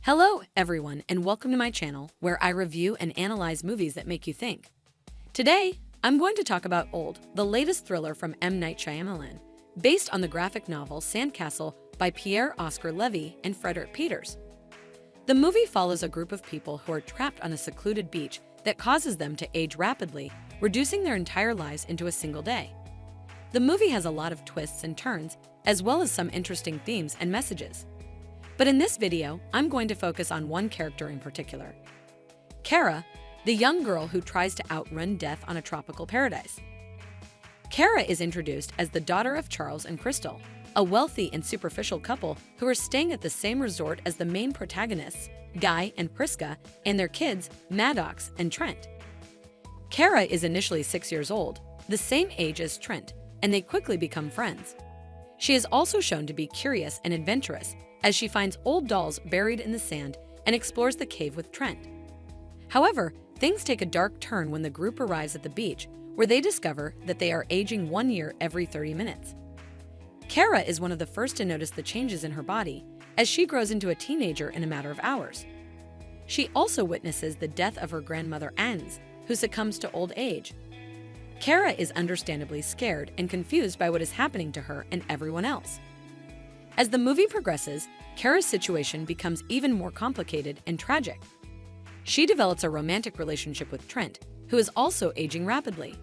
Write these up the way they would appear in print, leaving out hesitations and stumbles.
Hello, everyone, and welcome to my channel, where I review and analyze movies that make you think. Today, I'm going to talk about Old, the latest thriller from M. Night Shyamalan, based on the graphic novel Sandcastle by Pierre-Oscar Levy and Frederick Peters. The movie follows a group of people who are trapped on a secluded beach that causes them to age rapidly, reducing their entire lives into a single day. The movie has a lot of twists and turns, as well as some interesting themes and messages. But in this video, I'm going to focus on one character in particular. Kara, the young girl who tries to outrun death on a tropical paradise. Kara is introduced as the daughter of Charles and Crystal, a wealthy and superficial couple who are staying at the same resort as the main protagonists, Guy and Priska, and their kids, Maddox and Trent. Kara is initially 6 years old, the same age as Trent, and they quickly become friends. She is also shown to be curious and adventurous, as she finds old dolls buried in the sand and explores the cave with Trent. However, things take a dark turn when the group arrives at the beach, where they discover that they are aging 1 year every 30 minutes. Kara is one of the first to notice the changes in her body, as she grows into a teenager in a matter of hours. She also witnesses the death of her grandmother Ans, who succumbs to old age. Kara is understandably scared and confused by what is happening to her and everyone else. As the movie progresses, Kara's situation becomes even more complicated and tragic. She develops a romantic relationship with Trent, who is also aging rapidly.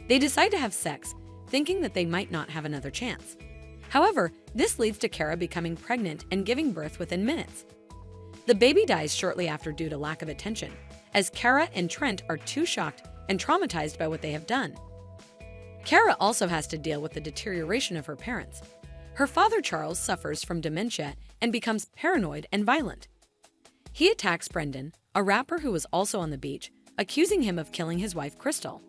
They decide to have sex, thinking that they might not have another chance. However, this leads to Kara becoming pregnant and giving birth within minutes. The baby dies shortly after due to lack of attention, as Kara and Trent are too shocked and traumatized by what they have done. Kara also has to deal with the deterioration of her parents. Her father Charles suffers from dementia and becomes paranoid and violent. He attacks Brendan, a rapper who was also on the beach, accusing him of killing his wife Crystal.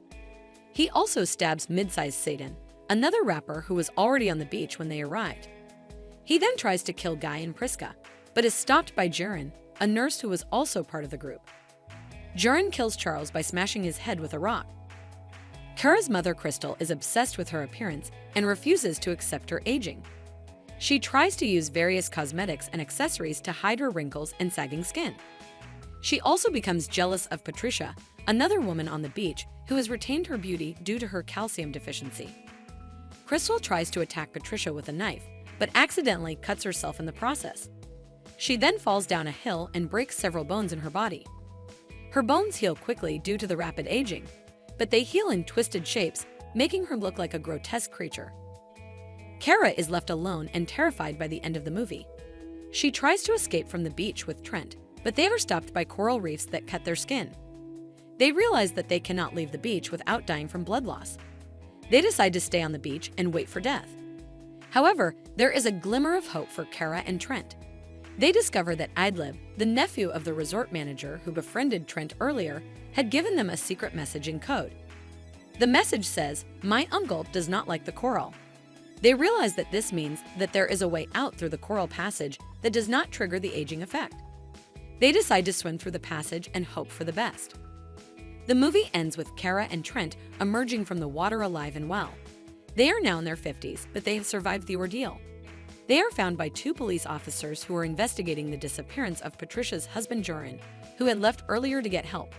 He also stabs mid-sized Satan, another rapper who was already on the beach when they arrived. He then tries to kill Guy and Priska, but is stopped by Jaren, a nurse who was also part of the group. Jaren kills Charles by smashing his head with a rock. Kara's mother Crystal is obsessed with her appearance and refuses to accept her aging. She tries to use various cosmetics and accessories to hide her wrinkles and sagging skin. She also becomes jealous of Patricia, another woman on the beach who has retained her beauty due to her calcium deficiency. Crystal tries to attack Patricia with a knife, but accidentally cuts herself in the process. She then falls down a hill and breaks several bones in her body. Her bones heal quickly due to the rapid aging, but they heal in twisted shapes, making her look like a grotesque creature. Kara is left alone and terrified by the end of the movie. She tries to escape from the beach with Trent, but they are stopped by coral reefs that cut their skin. They realize that they cannot leave the beach without dying from blood loss. They decide to stay on the beach and wait for death. However, there is a glimmer of hope for Kara and Trent. They discover that Idlib, the nephew of the resort manager who befriended Trent earlier, had given them a secret message in code. The message says, "My uncle does not like the coral." They realize that this means that there is a way out through the coral passage that does not trigger the aging effect. They decide to swim through the passage and hope for the best. The movie ends with Kara and Trent emerging from the water alive and well. They are now in their 50s, but they have survived the ordeal. They are found by two police officers who are investigating the disappearance of Patricia's husband Joran, who had left earlier to get help.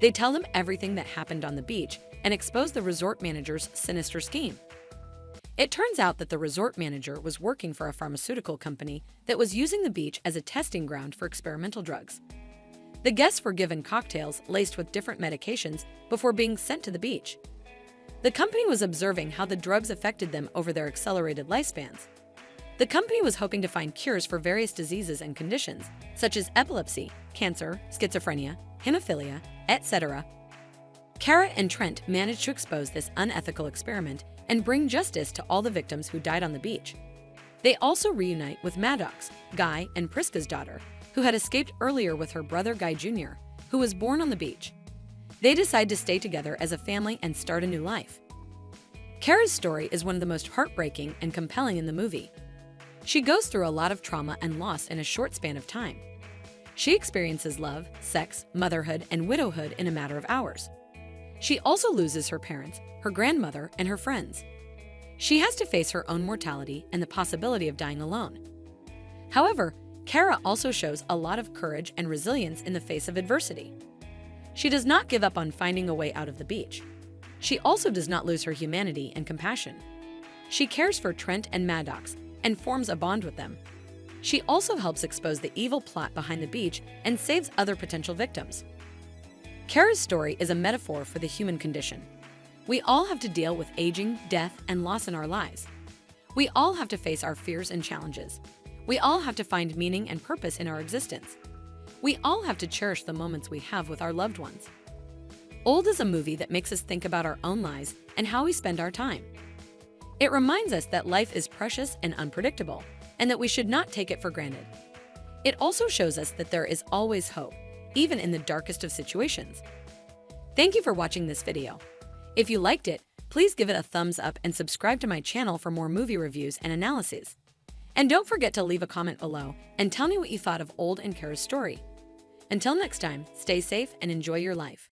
They tell them everything that happened on the beach and expose the resort manager's sinister scheme. It turns out that the resort manager was working for a pharmaceutical company that was using the beach as a testing ground for experimental drugs. The guests were given cocktails laced with different medications before being sent to the beach. The company was observing how the drugs affected them over their accelerated lifespans. The company was hoping to find cures for various diseases and conditions, such as epilepsy, cancer, schizophrenia, hemophilia, etc. Kara and Trent managed to expose this unethical experiment and bring justice to all the victims who died on the beach. They also reunite with Maddox, Guy, and Priska's daughter, who had escaped earlier with her brother Guy Jr., who was born on the beach. They decide to stay together as a family and start a new life. Kara's story is one of the most heartbreaking and compelling in the movie. She goes through a lot of trauma and loss in a short span of time. She experiences love, sex, motherhood, and widowhood in a matter of hours. She also loses her parents, her grandmother, and her friends. She has to face her own mortality and the possibility of dying alone. However, Kara also shows a lot of courage and resilience in the face of adversity. She does not give up on finding a way out of the beach. She also does not lose her humanity and compassion. She cares for Trent and Maddox and forms a bond with them. She also helps expose the evil plot behind the beach and saves other potential victims. Kara's story is a metaphor for the human condition. We all have to deal with aging, death, and loss in our lives. We all have to face our fears and challenges. We all have to find meaning and purpose in our existence. We all have to cherish the moments we have with our loved ones. Old is a movie that makes us think about our own lives and how we spend our time. It reminds us that life is precious and unpredictable, and that we should not take it for granted. It also shows us that there is always hope, even in the darkest of situations. Thank you for watching this video. If you liked it, please give it a thumbs up and subscribe to my channel for more movie reviews and analyses. And don't forget to leave a comment below and tell me what you thought of Old and Kara's story. Until next time, stay safe and enjoy your life.